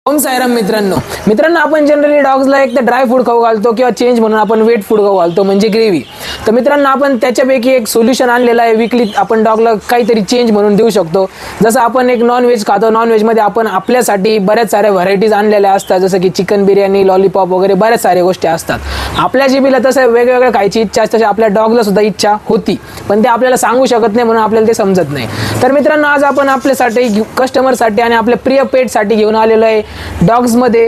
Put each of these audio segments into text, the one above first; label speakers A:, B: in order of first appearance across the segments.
A: ओम साईराम मित्रांनो आपण जनरली डॉग्सला एक तर ड्राय फूड खाऊ घालतो किंवा चेंज म्हणून आपण वेट फूड खाऊ घालतो म्हणजे ग्रेव्ही. तर मित्रांनो आपण त्याच्यापैकी एक सोल्युशन आणलेलं आहे. वीकली आपण डॉगला काहीतरी चेंज म्हणून देऊ शकतो. जसं आपण एक नॉन व्हेज खातो, नॉन व्हेजमध्ये आपण आपल्यासाठी बऱ्याच साऱ्या व्हरायटीज आणलेल्या असतात, जसं की चिकन बिर्याणी, लॉलीपॉप वगैरे बऱ्याच साऱ्या गोष्टी असतात. आपल्या जिभेला तसं वेगवेगळं खायची इच्छा असते, आपल्या डॉगला सुद्धा इच्छा होती, पण ते आपल्याला सांगू शकत नाही म्हणून आपल्याला ते समजत नाही. तर मित्रांनो आज आपण आपल्यासाठी कस्टमरसाठी आणि आपल्या प्रिय पेटसाठी घेऊन आलेलो आहे डॉग्समध्ये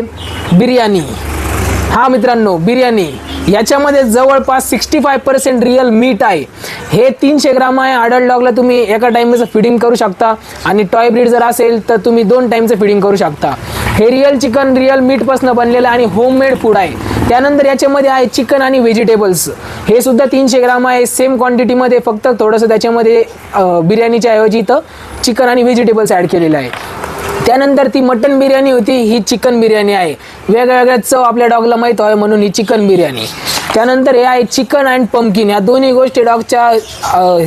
A: बिर्याणी. हा मित्रांनो बिर्याणी याच्यामध्ये जवळपास 65% रिअल मीट आहे. हे 300 ग्राम आहे. अडल्ट डॉगला तुम्ही एका टाइमचं फिडिंग करू शकता आणि टॉय ब्रीड जर असेल तर तुम्ही 2 टाइमचं फिडिंग करू शकता. हे रिअल चिकन रिअल मीटपासून बनलेलं आणि होममेड फूड आहे. त्यानंतर याच्यामध्ये आहे चिकन आणि व्हेजिटेबल्स. हे सुद्धा 300 ग्राम आहे. सेम क्वांटिटीमध्ये, फक्त थोडंसं त्याच्यामध्ये बिर्याणीच्या ऐवजी इथं चिकन आणि व्हेजिटेबल्स ॲड केलेलं आहे. त्यानंतर ती मटन बिर्याणी होती, ही चिकन बिर्याणी आहे. वेगवेगळ्या चव आपल्या डॉगला माहीत आहे म्हणून ही चिकन बिर्याणी. त्यानंतर हे आहे चिकन अँड पंपकिन. या दोन्ही गोष्टी डॉगच्या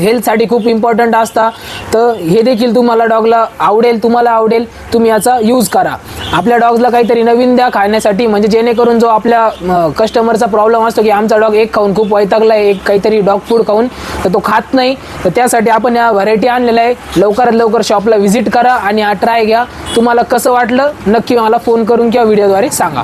A: हेल्थसाठी खूप इम्पॉर्टंट असतात. तर हे देखील तुम्हाला डॉगला आवडेल, तुम्हाला आवडेल, तुम्ही याचा यूज करा. आपल्या डॉग्सला काहीतरी नवीन द्या खाण्यासाठी, म्हणजे जेणेकरून जो आपल्या कस्टमरचा प्रॉब्लेम असतो की आमचा डॉग एक खाऊन खूप वैतागला आहे, एक काहीतरी डॉग फूड खाऊन, तर तो खात नाही. तर त्यासाठी आपण या व्हरायटी आणलेल्या आहे. लवकरात लवकर शॉपला व्हिजिट करा आणि ट्राय घ्या. तुम्हाला कसं वाटलं नक्की मला फोन करून किंवा व्हिडिओद्वारे सांगा.